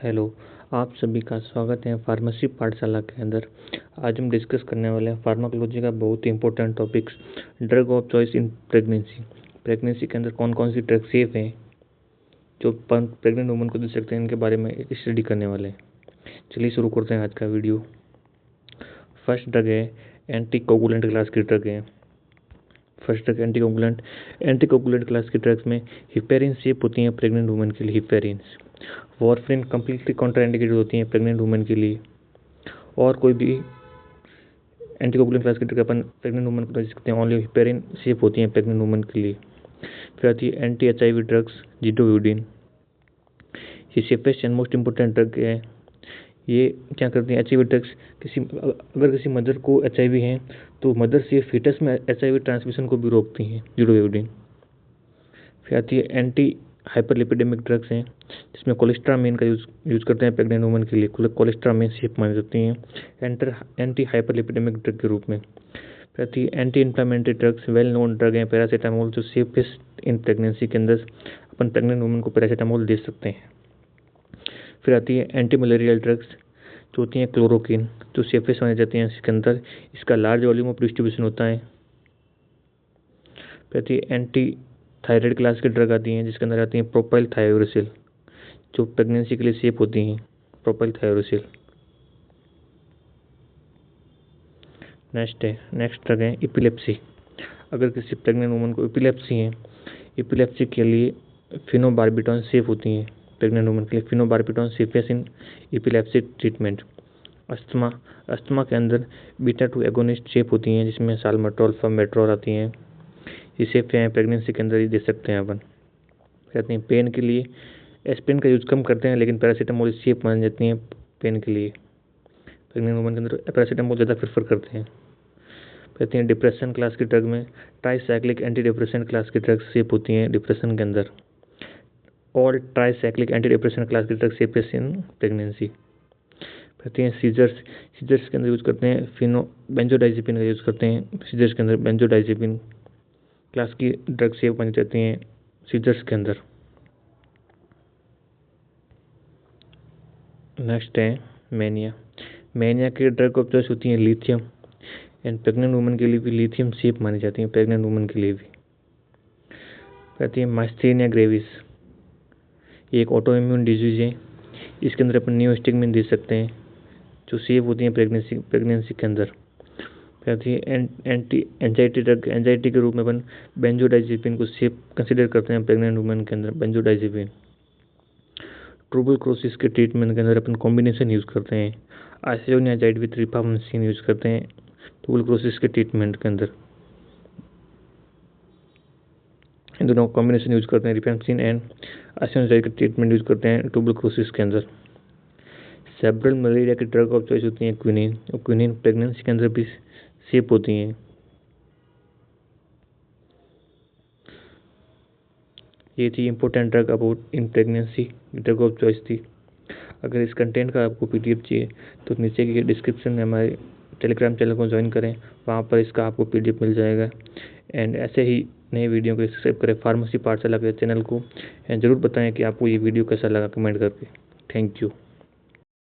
Hello, आप सभी का स्वागत है फार्मेसी पाठशाला के अंदर। आज हम डिस्कस करने वाले हैं फार्माकोलॉजी का बहुत ही important topics, drug of choice in pregnancy. Pregnancy के अंदर कौन कौन सी ड्रग सेफ हैं जो प्रेग्नेंट वुमन को दे सकते हैं, इनके बारे में स्टडी करने वाले हैं। चलिए शुरू करते हैं आज का वीडियो। फर्स्ट ड्रग है एंटीकोगुलेंट क्लास की ड्रग है। फर्स्ट ड्रग एंटीकोगुलेंट क्लास की ड्रग्स में हिपेरिन सेफ होती हैं प्रेग्नेंट वुमन के लिए। हिपेरिन्स वॉरफिन कम्प्लीटली कॉन्ट्राइंडिकेटेड होती हैं प्रेग्नेंट वुमन के लिए। और कोई भी एंटीकोगुलेंट क्लास की ड्रग अपन प्रेग्नेंट वुमन को दे सकते हैं, ओनली हिपेरिन सेफ होती हैं प्रेग्नेंट वुमन के लिए। फिर आती है एंटी HIV ड्रग्स जिडोविडिन। ये safest and most important drug है। ये क्या करती हैं, HIV ड्रग्स अगर किसी मदर को HIV है तो मदर से फीटस में HIV ट्रांसमिशन को भी रोकती हैं जिडोविडिन। फिर आती है एंटी हाइपरलिपिडेमिक ड्रग्स हैं जिसमें कोलेस्ट्रामीन का यूज़ करते हैं प्रेग्नेंट वुमन के लिए। कोलेस्ट्रामीन सेफ मानी जाती हैं एंटी हाइपरलिपिडेमिक ड्रग के रूप में। फिर आती है anti inflammatory drugs. Well known drug है पैरासीटामोल, जो सेफेस्ट इन प्रेगनेंसी के अंदर अपन प्रेग्नेंट वुमन को पैरासीटामोल दे सकते हैं। फिर आती है एंटी मलेरियल ड्रग्स जो होती हैं क्लोरोक्विन, जो सेफेस्ट मानी जाती हैं इसके अंदर। इसका लार्ज वॉल्यूम ऑफ डिस्ट्रीब्यूशन होता है। फिर आती है एंटी थायराइड क्लास की ड्रग आती हैं जिसके अंदर आती हैं प्रोपाइल थायोरेसिल, जो प्रेगनेंसी के लिए सेफ होती हैं। प्रोपाइल थायोरेसिल। नेक्स्ट ड्रग है एपिलेप्सी। अगर किसी प्रेग्नेंट वुमन को एपिलेप्सी है, एपिलेप्सी के लिए फिनोबार्बिटॉन सेफ होती हैं प्रेग्नेंट वुमन के लिए। फिनोबार्बिटॉन सेफेस्ट इन एपिलेप्सी ट्रीटमेंट। अस्थमा के अंदर बीटा 2 एगोनिस्ट सेफ होती हैं जिसमें साल्मेट्रोल फॉर्मेट्रोल आती हैं। ये सेफ हैं प्रेगनेंसी के अंदर ही दे सकते हैं अपन। कहते हैं पेन के लिए एस्पिरिन का यूज़ कम करते हैं, लेकिन पैरासीटामोल सेफ मानी जाती हैं पेन के लिए। प्रेग्नेंट वुमन के अंदर पैरासीटामोल ज़्यादा प्रेफर करते हैं। कहते हैं डिप्रेशन क्लास की ड्रग में ट्राईसाइक्लिक एंटी डिप्रेशन क्लास की ड्रग सेफ होती हैं डिप्रेशन के अंदर। और ट्राईसाइक्लिक एंटी डिप्रेशन क्लास की ड्रग सेफेस्ट इन प्रेगनेंसी। कहते हैं सीजर्स के अंदर यूज़ करते हैं बेंजोडाइजेपिन का यूज़ करते हैं। सीजर्स के अंदर बेंजोडाइजेपिन क्लास की ड्रग सेफ मानी जाती हैं सीजर्स के अंदर। नेक्स्ट है मैनिया की ड्रग ऑफ चॉइस होती है लिथियम। एंड प्रेग्नेंट वुमन के लिए भी लिथियम सेफ मानी जाती है प्रेग्नेंट वुमन के लिए भी। कहती है मास्थेनिया ग्रेविस, ये एक ऑटो इम्यून डिजीज है। इसके अंदर अपन नियोस्टिगमिन दे सकते हैं जो सेफ होती है प्रेगनेंसी के अंदर। कहती है एंटी एंजाइटी ड्रग, एंजाइटी के रूप में अपन बेंजोडाइजेपिन को सेफ कंसिडर करते हैं प्रेग्नेंट वुमन के अंदर। बेंजोडाइजेपिन ट्यूबरक्लोसिस के ट्रीटमेंट के अंदर अपन कॉम्बिनेशन यूज़ करते हैं। आइसोनियाजाइड विद रिफाम्पिसिन यूज़ करते हैं ट्यूबरक्लोसिस के ट्रीटमेंट के अंदर। इन दोनों कॉम्बिनेशन यूज़ करते हैं, रिफाम्पिसिन एंड आइसोनियाजाइड के ट्रीटमेंट यूज़ करते हैं ट्यूबरक्लोसिस के अंदर। सेब्रल मलेरिया की ड्रग ऑफ चॉइस होती है क्विनिन। और क्विनिन प्रेगनेंसी के अंदर भी सेफ होती हैं। ये थी important drug about in pregnancy, drug of choice थी। अगर इस कंटेंट का आपको PDF चाहिए तो नीचे की डिस्क्रिप्शन में हमारे टेलीग्राम चैनल को ज्वाइन करें, वहाँ पर इसका आपको PDF मिल जाएगा। एंड ऐसे ही नए वीडियो को सब्सक्राइब करें फार्मेसी पाठशाला के चैनल को। एंड ज़रूर बताएं कि आपको ये वीडियो कैसा लगा कमेंट करके। Thank you.